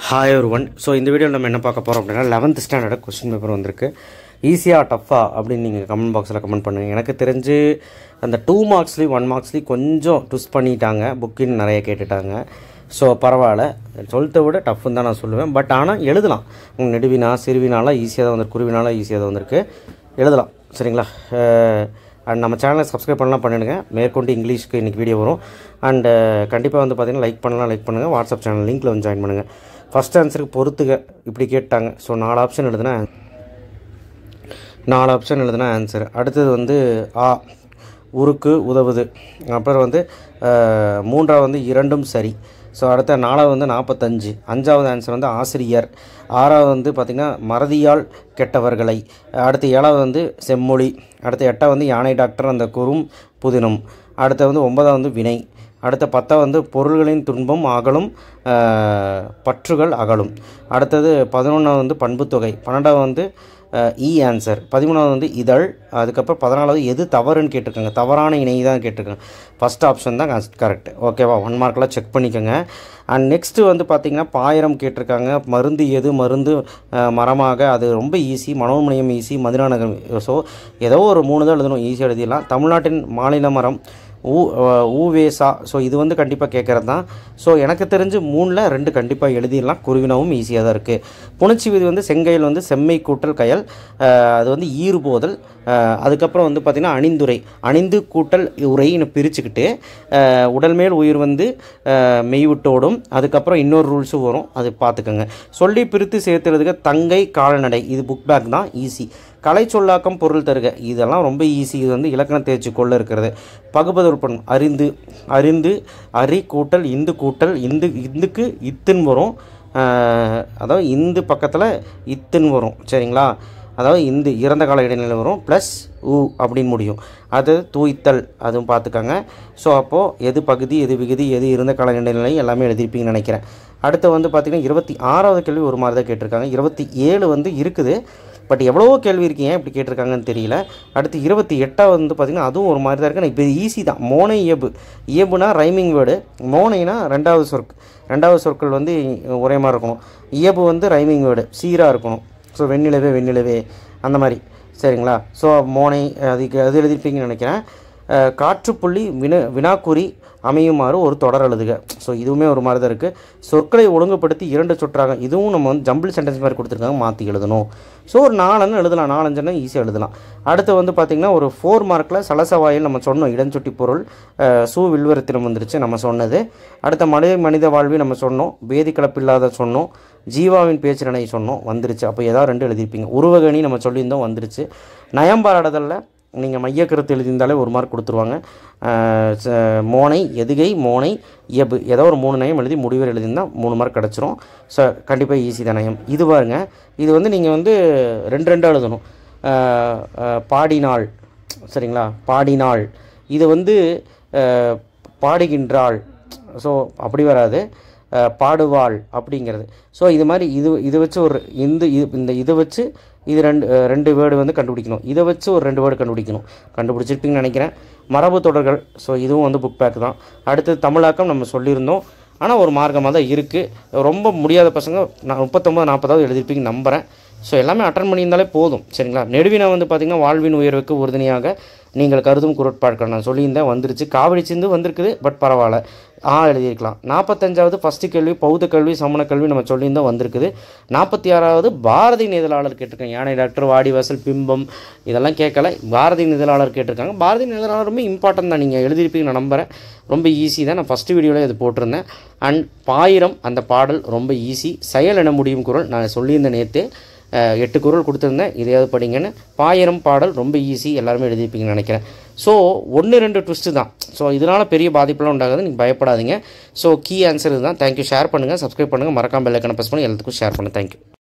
Hi ஒருவன். So இந்த வீடியோவில் நம்ம என்ன பார்க்க போகிறோம் அப்படின்னா 11th ஸ்டாண்டர்ட் கொஸ்டின் பேப்பர் வந்திருக்கு. ஈஸியாக டஃப்பாக அப்படின்னு நீங்கள் கமெண்ட் பாக்ஸில் கமெண்ட் பண்ணுங்கள். எனக்கு தெரிஞ்சு அந்த 2 மார்க்ஸ்லேயும் 1 மார்க்ஸ்லேயும் கொஞ்சம் ட்விஸ்ட் பண்ணிட்டாங்க, புக்கின்னு நிறைய கேட்டுட்டாங்க. ஸோ பரவாயில்ல, 12th விட டஃப்னு தான் நான் சொல்லுவேன். பட் ஆனால் எழுதலாம். நெடுவினா சிறுவினாலாம் ஈஸியாக தான் வந்திருக்கு, குருவினாலாம் ஈஸியாக தான் வந்திருக்கு, எழுதலாம். சரிங்களா? அண்ட் நம்ம சேனலை சப்ஸ்கிரைப் பண்ணலாம் பண்ணிடுங்க. மேற்கொண்டு இங்கிலீஷ்க்கு இன்றைக்கி வீடியோ வரும். அண்டு கண்டிப்பாக வந்து பார்த்திங்கன்னா லைக் பண்ணுங்கள். வாட்ஸ்அப் சேனல் லிங்க்கில் வந்து ஜாயின் பண்ணுங்கள். ஃபஸ்ட் ஆன்சருக்கு பொறுத்துக்க இப்படி கேட்டாங்க. ஸோ 4 ஆப்ஷன் எழுதுனா ஆன்சர். அடுத்தது வந்து உருக்கு உதவுது. அப்புறம் வந்து 3ஆவது வந்து 2ம் சரி. ஸோ அடுத்த 4ஆவது வந்து 45. 5ஆவது ஆன்சர் வந்து ஆசிரியர். 6ஆவது வந்து பார்த்திங்கன்னா மறதியால் கெட்டவர்களை. அடுத்து 7ஆவது வந்து செம்மொழி. அடுத்து 8ஆவது வந்து யானை டாக்டர் அந்த குறும் புதினம். அடுத்து வந்து 9ஆவது வந்து வினை. அடுத்த 10ஆவது வந்து பொருள்களின் துன்பம் அகலும், பற்றுகள் அகலும். அடுத்தது 11ஆவது வந்து பண்புத்தொகை. 12ஆவது வந்து ஆன்சர். 13ஆவது வந்து இதழ். அதுக்கப்புறம் 14ஆவது எது தவறுன்னு கேட்டிருக்காங்க. தவறான இணை தான் கேட்டிருக்காங்க. ஃபஸ்ட் ஆப்ஷன் தான் கரெக்ட். ஓகேவா? 1 மார்க்கெலாம் செக் பண்ணிக்கோங்க. அண்ட் நெக்ஸ்ட்டு வந்து பார்த்திங்கன்னா பாயிரம் கேட்டிருக்காங்க. மருந்து எது மருந்து மரமாக, அது ரொம்ப ஈஸி. மனோன்மணியம் ஈஸி. மதுராநகரம். ஸோ ஏதோ ஒரு 3 தான் எழுதணும், ஈஸியாக எழுதிடலாம். தமிழ்நாட்டின் மாநில மரம் ஊவேசா. ஸோ இது வந்து கண்டிப்பாக கேட்குறது தான். ஸோ எனக்கு தெரிஞ்சு 3ல் 2 கண்டிப்பாக எழுதிடலாம். குருவினாவும் ஈஸியாக தான் இருக்குது. புணர்ச்சி விதி வந்து செங்கையில் வந்து செம்மை கூட்டல் கயல், அது வந்து ஈறுபோதல். அதுக்கப்புறம் வந்து பார்த்திங்கன்னா அணிந்துரை, அணிந்து கூட்டல் உரைன்னு பிரிச்சுக்கிட்டு உடல் மேல் உயிர் வந்து மெய்விட்டோடும். அதுக்கப்புறம் இன்னொரு ரூல்ஸும் வரும், அது பார்த்துக்கோங்க. சொல்லி பிரித்து சேர்த்துறதுக்கு தங்கை கால்நடை, இது புக் பேக் தான், ஈஸி. கலை சொல்லாக்கம் பொருள் தருக, இதெல்லாம் ரொம்ப ஈஸி. இது வந்து இலக்கண தேர்ச்சி கொள்ள இருக்கிறது. பகுபதல் பண்ணும் அறிந்து அரி கூட்டல் இந்து கூட்டல் இந்துக்கு இத்துன்னு வரும். அதாவது இந்து பக்கத்தில் இத்துன்னு வரும். சரிங்களா? அதாவது இந்து இறந்த கால இடைநிலை வரும், ப்ளஸ் அப்படின்னு முடியும். அது தூய்த்தல், அதுவும் பார்த்துக்கோங்க. ஸோ அப்போது எது பகுதி எது விகுதி எது இருந்த கால இடைநிலை எல்லாமே எழுதியிருப்பீங்கன்னு நினைக்கிறேன். அடுத்து வந்து பார்த்திங்கன்னா 26வது கேள்வி ஒரு மாதிரி தான் கேட்டிருக்காங்க. 27 வந்து இருக்குது, பட் எவ்வளவோ கேள்வி இருக்கீங்க இப்படி கேட்டிருக்காங்கன்னு தெரியல. அடுத்து 28வது வந்து பார்த்திங்கன்னா அதுவும் ஒரு மாதிரி தான் இருக்குது. இப்போ ஈஸி தான். மோனை இயபுனா ரைமிங் வேர்டு. மோனைனா ரெண்டாவது சொற்கள் வந்து ஒரே மாதிரி இருக்கணும். இயபு வந்து ரைமிங் வேர்டு, சீராக இருக்கணும். ஸோ வெண்ணிலவே அந்த மாதிரி. சரிங்களா? ஸோ மோனை அது எழுதியிருப்பீங்கன்னு நினைக்கிறேன். காற்றுப்புள்ளி வினாக்குறி அமையுமாறு ஒரு தொடர் எழுதுக. ஸோ இதுவுமே ஒரு மாதிரி தான் இருக்குது. சொற்களை ஒழுங்குபடுத்தி 2 சுற்றாக, இதுவும் நம்ம வந்து ஜம்பிள் சென்டென்ஸ் மாதிரி கொடுத்துருக்காங்க, மாற்றி எழுதணும். ஸோ ஒரு 4 எழுதலாம், 4-5 ஈஸியாக எழுதலாம். அடுத்து வந்து பார்த்திங்கன்னா ஒரு 4 மார்க்கில் சலசவாயில் நம்ம சொன்னோம், இடஞ்சுட்டி பொருள். வில்வரத்தினம் வந்துருச்சு நம்ம சொன்னது. அடுத்த மனித வாழ்வி நம்ம சொன்னோம். வேதி கலப்பில்லாத சொன்னோம். ஜீவாவின் பேச்சினை சொன்னோம், வந்துருச்சு. அப்போ ஏதாவது 2 எழுதியிருப்பீங்க. உருவகணி நம்ம சொல்லியிருந்தோம், வந்துருச்சு. நயம்பாராடுதலில் நீங்கள் மையக்கருத்து எழுதியிருந்தாலே 1 மார்க் கொடுத்துருவாங்க. மோனை எதுகை மோனை இயபு ஏதோ ஒரு 3 நயம் எழுதி முடிவில் எழுதியிருந்தால் 3 மார்க் கிடச்சிரும். ஸோ கண்டிப்பாக ஈஸி தான் நயம். இது பாருங்க, இது வந்து நீங்கள் வந்து 2 எழுதணும். பாடினாள். சரிங்களா? பாடினாள், இது வந்து பாடுகின்றாள். ஸோ அப்படி வராது, பாடுவாள் அப்படிங்கிறது. ஸோ இது மாதிரி இது வச்சு ஒரு இதை வச்சு இது 2 வேர்டு வந்து கண்டுபிடிக்கணும். இதை வச்சு ஒரு 2 வேர்டு கண்டுபிடிச்சிருப்பீங்கன்னு நினைக்கிறேன். மரபு தொடர்கள். ஸோ இதுவும் வந்து புக் பேக் தான். அடுத்தது தமிழாக்கம் நம்ம சொல்லியிருந்தோம், ஆனால் ஒரு மார்க்கமாக தான் இருக்குது. ரொம்ப முடியாத பசங்க 39-40 எழுதியிருப்பீங்க நம்புகிறேன். ஸோ எல்லாமே அட்டன் பண்ணியிருந்தாலே போதும். சரிங்களா? நெடுவினா வந்து பார்த்திங்கன்னா வாழ்வின் உயர்வுக்கு உறுதுணையாக நீங்கள் கருதும் குரட்பாட்கள் நான் சொல்லியிருந்தேன், வந்துருச்சு. காவடி சிந்து வந்திருக்குது, பட் பரவாயில்ல, எழுதியிருக்கலாம். 45வது ஃபஸ்ட்டு கேள்வி பௌத்த கல்வி சமண கல்வி நம்ம சொல்லியிருந்தோம், வந்திருக்குது. 46வது பாரதி இதழாளர் கேட்டிருக்காங்க. யானை டாக்டர் வாடிவாசல் பிம்பம் இதெல்லாம் கேட்கல, பாரதி இதழாளர் கேட்டிருக்காங்க. பாரதி இதழாளர் ரொம்ப இம்பார்ட்டன்ட் தான், நீங்கள் எழுதியிருப்பீங்க நான் நம்புகிறேன். ரொம்ப ஈஸி தான். நான் ஃபஸ்ட்டு வீடியோவில் இது போட்டிருந்தேன். அண்ட் பாயிரம் அந்த பாடல் ரொம்ப ஈஸி. செயல் என முடியும் குரல் நான் சொல்லியிருந்தேன் நேற்று. 8 குரல் கொடுத்துருந்தேன், இதையாவது படிங்கன்னு. பாயிரம் பாடல் ரொம்ப ஈஸி, எல்லாருமே எழுதியிருப்பீங்கன்னு நினைக்கிறேன். ஸோ 1-2 ட்விஸ்ட்டு தான். ஸோ இதனால் பெரிய பாதிப்பெல்லாம் உண்டாகாது, நீங்கள் பயப்படாதீங்க. ஸோ கீ ஆன்சர் இதுதான். தேங்க்யூ. ஷேர் பண்ணுங்கள், சப்ஸ்கிரைப் பண்ணுங்கள், மறக்காமல் பெல் ஐக்கானை ப்ரெஸ் பண்ணி எல்லாத்துக்கும் ஷேர் பண்ணுங்கள். தேங்க்யூ.